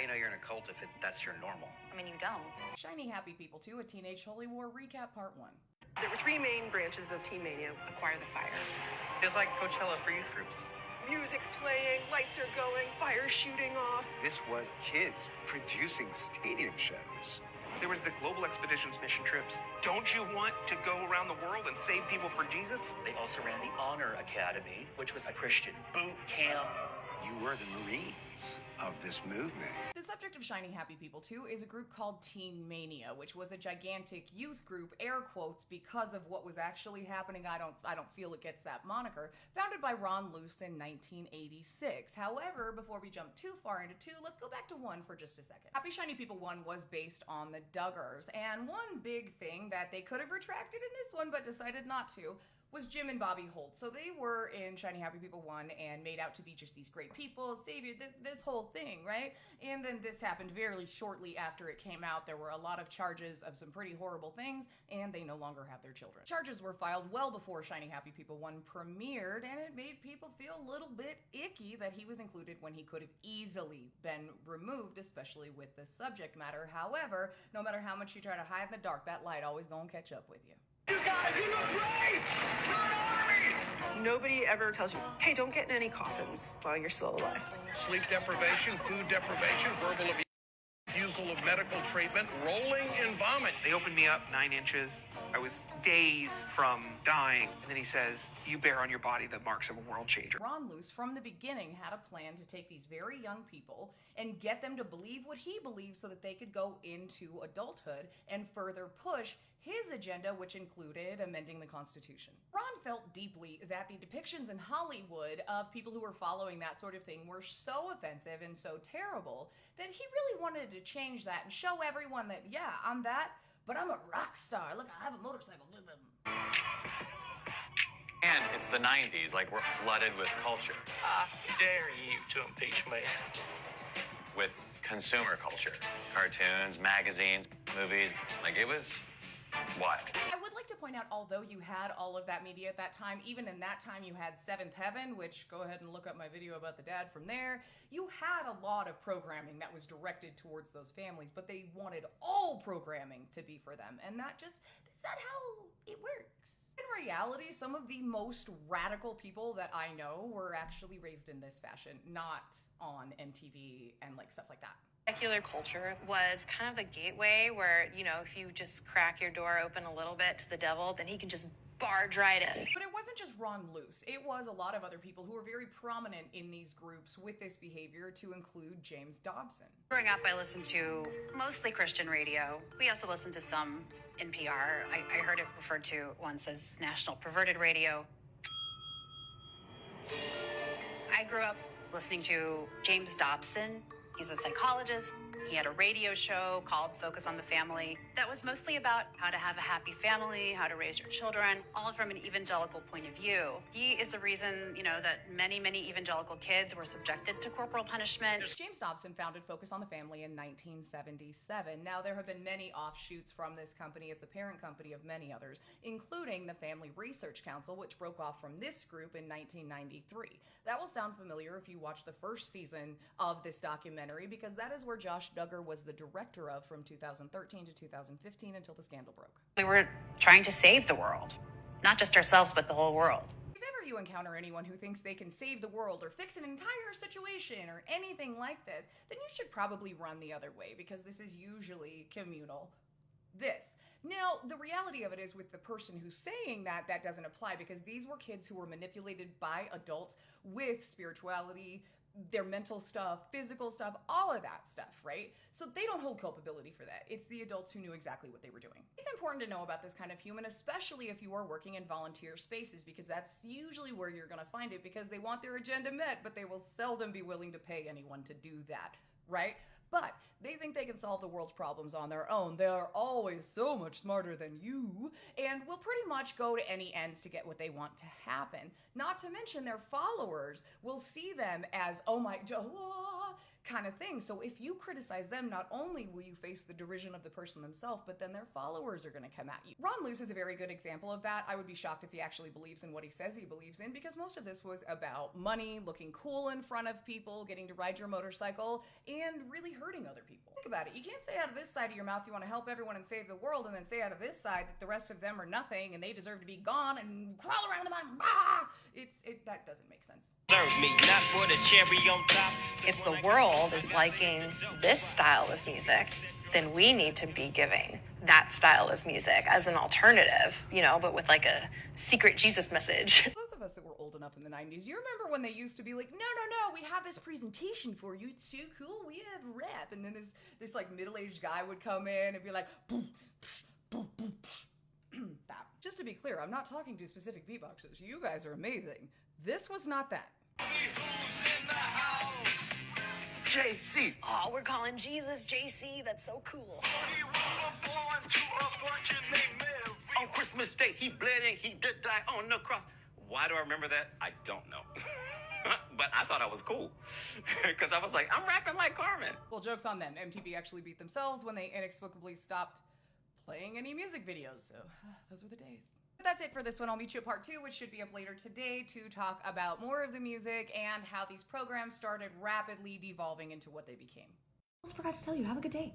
You know you're in a cult if that's your normal. I mean, you don't. Shiny Happy People 2, a Teenage Holy War recap part 1. There were 3 main branches of Teen Mania. Acquire the fire. It's like Coachella for youth groups. Music's playing, lights are going, fire's shooting off. This was kids producing stadium shows. There was the Global Expeditions mission trips. Don't you want to go around the world and save people for Jesus? They also ran the Honor Academy, which was a Christian boot camp. You were the Marines of this movement. The subject of Shiny Happy People 2 is a group called Teen Mania, which was a gigantic youth group, air quotes, because of what was actually happening. I don't feel it gets that moniker. Founded by Ron Luce in 1986. However, before we jump too far into 2, let's go back to 1 for just a second. Happy Shiny People 1 was based on the Duggars, and one big thing that they could have retracted in this one but decided not to was Jim and Bobby Holt. So they were in Shiny Happy People 1 and made out to be just these great people, savior, this whole thing, right? And then this happened very shortly after it came out. There were a lot of charges of some pretty horrible things, and they no longer have their children. Charges were filed well before Shiny Happy People 1 premiered, and it made people feel a little bit icky that he was included when he could have easily been removed, especially with the subject matter. However, no matter how much you try to hide in the dark, that light always gonna catch up with you. You guys, you look great! We're an army! Nobody ever tells you, hey, don't get in any coffins while you're still alive. Sleep deprivation, food deprivation, verbal abuse, refusal of medical treatment, rolling in vomit. They opened me up 9 inches. I was days from dying. And then he says, you bear on your body the marks of a world changer. Ron Luce, from the beginning, had a plan to take these very young people and get them to believe what he believed so that they could go into adulthood and further push his agenda, which included amending the Constitution. Ron felt deeply that the depictions in Hollywood of people who were following that sort of thing were so offensive and so terrible that he really wanted to change that and show everyone that, yeah, I'm that, but I'm a rock star. Look, I have a motorcycle. And it's the 90s, like we're flooded with culture. I dare you to impeach me. With consumer culture. Cartoons, magazines, movies. Like it was wild. I would like to point out, although you had all of that media at that time, even in that time you had Seventh Heaven, which, go ahead and look up my video about the dad from there. You had a lot of programming that was directed towards those families, but they wanted all programming to be for them, and that's not how it works. In reality, some of the most radical people that I know were actually raised in this fashion, not on MTV and like stuff like that. Secular culture was kind of a gateway where, you know, if you just crack your door open a little bit to the devil, then he can just barge right in. But it wasn't just Ron Luce. It was a lot of other people who were very prominent in these groups with this behavior, to include James Dobson. Growing up, I listened to mostly Christian radio. We also listened to some NPR. I heard it referred to once as National Perverted Radio. I grew up listening to James Dobson. He's a psychologist. He had a radio show called Focus on the Family that was mostly about how to have a happy family, how to raise your children, all from an evangelical point of view. He is the reason, you know, that many, many evangelical kids were subjected to corporal punishment. James Dobson founded Focus on the Family in 1977. Now, there have been many offshoots from this company. It's a parent company of many others, including the Family Research Council, which broke off from this group in 1993. That will sound familiar if you watch the first season of this documentary, because that is where Josh Duggar was the director of from 2013 to 2015 until the scandal broke. We were trying to save the world, not just ourselves, but the whole world. If ever you encounter anyone who thinks they can save the world or fix an entire situation or anything like this, then you should probably run the other way, because this is usually communal. Now, the reality of it is, with the person who's saying that, that doesn't apply, because these were kids who were manipulated by adults with spirituality, their mental stuff, physical stuff, all of that stuff, right? So they don't hold culpability for that. It's the adults who knew exactly what they were doing. It's important to know about this kind of human, especially if you are working in volunteer spaces, because that's usually where you're gonna find it, because they want their agenda met, but they will seldom be willing to pay anyone to do that, right? But they think they can solve the world's problems on their own. They are always so much smarter than you, and will pretty much go to any ends to get what they want to happen. Not to mention, their followers will see them as, oh my, kind of thing. So if you criticize them, not only will you face the derision of the person themselves, but then their followers are going to come at you. Ron Luce is a very good example of that. I would be shocked if he actually believes in what he says he believes in, because most of this was about money, looking cool in front of people, getting to ride your motorcycle, and really hurting other people. Think about it. You can't say out of this side of your mouth you want to help everyone and save the world, and then say out of this side that the rest of them are nothing and they deserve to be gone and crawl around in the mud. That doesn't make sense. If the world is liking this style of music, then we need to be giving that style of music as an alternative, but with like a secret Jesus message. Those of us that were old enough in the 90s, you remember when they used to be like, no, we have this presentation for you. It's so cool. We have rap. And then this like middle-aged guy would come in and be like, boom, psh, boom, boom, psh. That. Just to be clear, I'm not talking to specific beatboxers. You guys are amazing. This was not that. JC. Oh, we're calling Jesus JC. That's so cool. On Christmas Day, he bled and he did die on the cross. Why do I remember that? I don't know. But I thought I was cool. Because I was like, I'm rapping like Carmen. Well, joke's on them. MTV actually beat themselves when they inexplicably stopped playing any music videos. So those were the days. But that's it for this one. I'll meet you at part 2, which should be up later today, to talk about more of the music and how these programs started rapidly devolving into what they became. I almost forgot to tell you, have a good day.